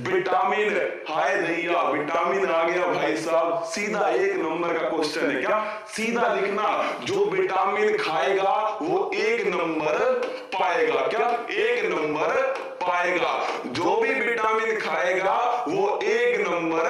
Vitamin, हाय दैया vitamin आ गया भाई साहब, सीधा 1 नंबर का क्वेश्चन है। क्या सीधा लिखना, जो विटामिन खाएगा वो 1 नंबर पाएगा। क्या 1 नंबर पाएगा, जो भी विटामिन खाएगा वो 1 नंबर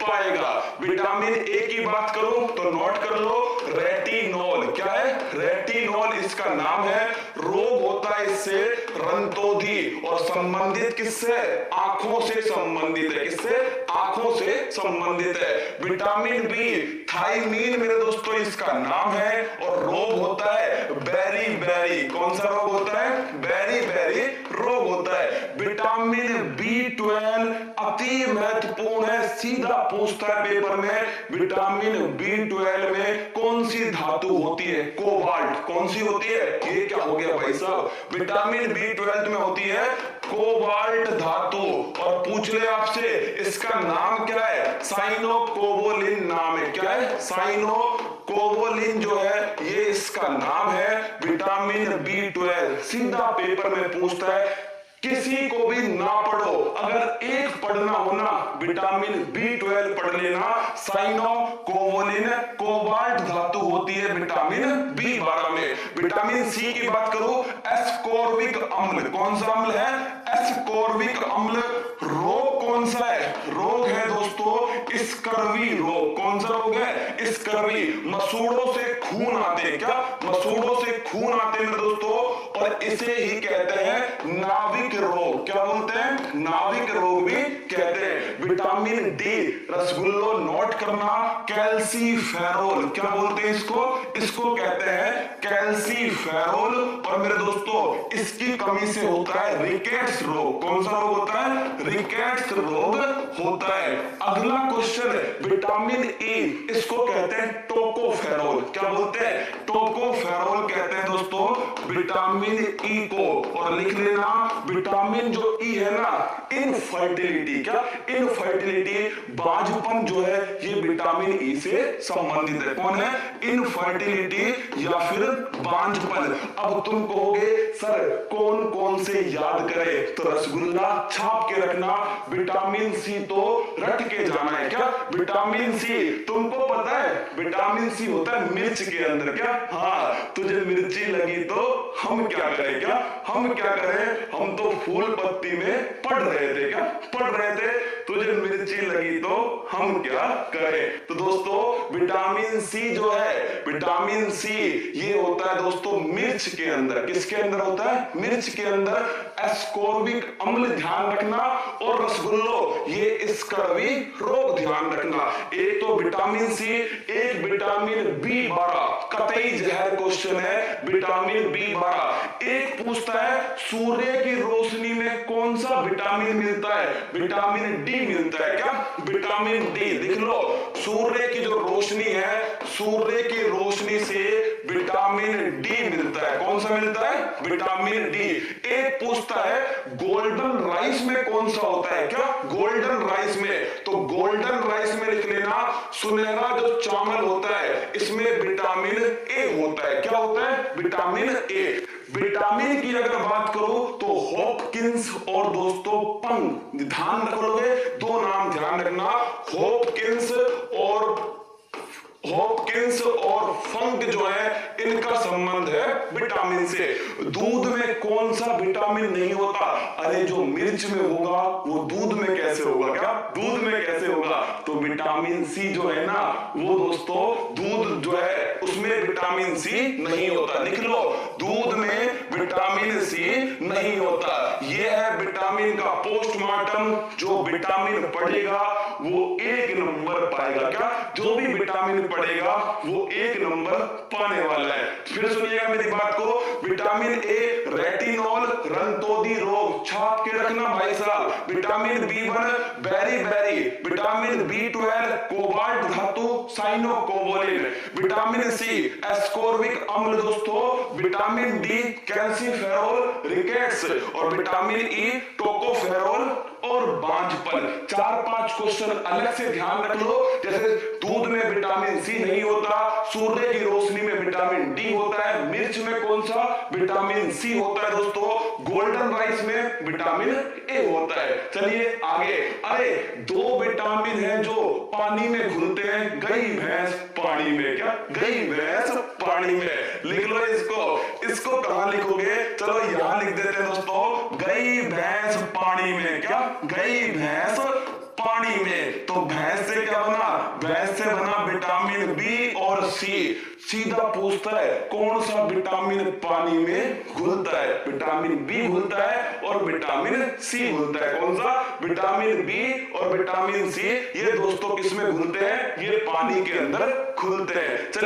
पाएगा। विटामिन ए की बात करूं तो नोट कर लो, रेटिनॉल। क्या है? रेटिनॉल इसका नाम है। रोग होता है इससे रंतोधी, और संबंधित किससे? आंखों से संबंधित है। किससे? आंखों से संबंधित है। विटामिन बी थायमीन मेरे दोस्तों इसका नाम है, और रोग होता है बेरी बेरी। कौन सा रोग होता है? बेरी बेरी रोग होता है। विटामिन B12 अति महत्वपूर्ण है, सीधा पूछता है पेपर में, विटामिन B12 में कौन सी धातु होती है? कोबाल्ट। कौन सी होती है? ये क्या हो गया भाई साहब, विटामिन B12 में होती है कोबाल्ट धातु। और पूछ ले आपसे इसका नाम क्या है? साइनोकोबोलिन नाम है। क्या है? साइनोकोबोलिन जो है ये इसका नाम है। विटामिन B12 सीधा पेपर में पूछता है, किसी को भी ना पढ़ो, अगर एक पढ़ना हो ना विटामिन B12 पढ़ लेना। साइनोकोबोलिन कोबाल्ट धातु होती है विटामिन B12 में। विटामिन सी की बात करूं, एस्कोर्बिक अम्ल। कौन सा अम्ल है? एस्कोर्बिक अम्ल। रोग कौन सा है? रोग है दोस्तों स्कर्वी रोग। कौन सा रोग है? स्कर्वी। मसूड़ों से खून आते। क्या? मसूड़ों से खून आते मेरे दोस्तों, और इसे ही कहते हैं नाभिक रोग। क्या बोलते हैं? नाभिक रोग भी कहते हैं। विटामिन डी रसगुल्लो नोट करना, कैल्सीफेरोल। क्या बोलते हैं इसको? इसको कहते हैं कैल्सीफेरोल। और मेरे दोस्तों इसकी कमी से होता है रिकेट्स रोग। कौन सा रोग होता है? रिकेट्स रोग होता है। अगला क्वेश्चन है विटामिन ई, इसको कहते हैं टोकोफेरोल। क्या बोलते हैं? टोकोफेरोल कहते हैं दोस्तों विटामिन ई को। और लिख लेना, विटामिन जो ई है ना, इनफर्टिलिटी। क्या? इनफर्टिलिटी, बांझपन जो है ये विटामिन ई से संबंधित है। कौन है? इनफर्टिलिटी या फिर बांझपन। अब तुम कहोगे सर कौन कौन से याद करे, तो रसगुल्ला छाप के रखना, विटामिन सी तो रट के जाना है। क्या? विटामिन सी तुमको पता है विटामिन सी होता है मिर्च के अंदर। क्या? हाँ, तुझे मिर्ची लगी तो हम क्या करें? क्या हम क्या करें? हम तो फूल पत्ती में पढ़ रहे थे। क्या पढ़ रहे थे? तुझे मिर्ची लगी तो हम क्या करें? तो दोस्तों विटामिन सी जो है, विटामिन सी ये होता है दोस्तों मिर्च के अंदर। किसके अंदर होता है? मिर्च के अंदर। एस्कोर्बिक अम्ल ध्यान रखना, और रसगुल्लो ये स्कर्वी रोग ध्यान रखना। एक तो विटामिन सी, एक विटामिन B12, कतई जहर क्वेश्चन है विटामिन B12। एक पूछता है सूर्य की रोशनी में कौन सा विटामिन मिलता है? विटामिन डी मिलता है। क्या? Vitamin D. लिख लो, सूर्य की जो रोशनी है, सूर्य की रोशनी से विटामिन डी मिलता है। कौन सा मिलता है? Vitamin D. एक पूछता है गोल्डन राइस में कौन सा होता है? क्या? गोल्डन राइस में, तो गोल्डन राइस में लिख लेना सुनहरा जो चावल होता है इसमें विटामिन ए होता है। क्या होता है? Vitamin A. विटामिन की अगर बात करो तो हॉपकिंस और दोस्तों पंग ध्यान रख लोगे, दो नाम ध्यान रखना, हॉपकिंस और फंक जो है इनका संबंध है विटामिन से। दूध में कौन सा विटामिन नहीं होता? अरे जो मिर्च में होगा वो दूध में कैसे होगा? क्या दूध में कैसे होगा? तो विटामिन सी जो है ना वो दोस्तों दूध जो है उसमें विटामिन सी नहीं होता। लिख लो, दूध में विटामिन सी नहीं होता। ये है विटामिन का पोस्टमार्टम। जो विटामिन पढ़ेगा वो 1 नंबर पाएगा। क्या? जो भी विटामिन पढ़ेगा वो 1 नंबर पाने वाला है। फिर सुनिएगा मेरी बात को, विटामिन ए रेटिनॉल रंतोदी रोग छाप के रखना भाई साहब। Vitamin B1 beriberi, vitamin B12 cobalt धातु साइनोकोबोलिन, विटामिन सी एस्कोर्बिक अम्ल दोस्तों, विटामिन डी कैल्सीफेरोल रिकेट्स, और विटामिन ई टोकोफेरोल और बांझपन। 4-5 क्वेश्चन अलग से ध्यान रख लो। जैसे दूध में विटामिन सी नहीं होता, सूर्य की रोशनी में विटामिन डी होता है, मिर्च में कौन सा विटामिन सी होता है दोस्तों, गोल्डन राइस में विटामिन ए होता है। चलिए आगे। अरे 2 विटामिन है जो पानी में घुलते हैं, गई भैंस पानी में। क्या गई भैंस पानी में? लिख लो इसको कहां लिखोगे? चलो यहां लिख देते हैं दोस्तों, गई भैंस पानी में। क्या गई भैंस पानी में? तो भैंस से क्या बना? भैंस से बना विटामिन बी और सी। सीधा पूछता है कौन सा विटामिन पानी में घुलता है? विटामिन बी घुलता है और विटामिन सी घुलता है। कौन सा? विटामिन बी और विटामिन सी। ये दोस्तों किसमें घुलते हैं? ये पानी के अंदर घुलते हैं।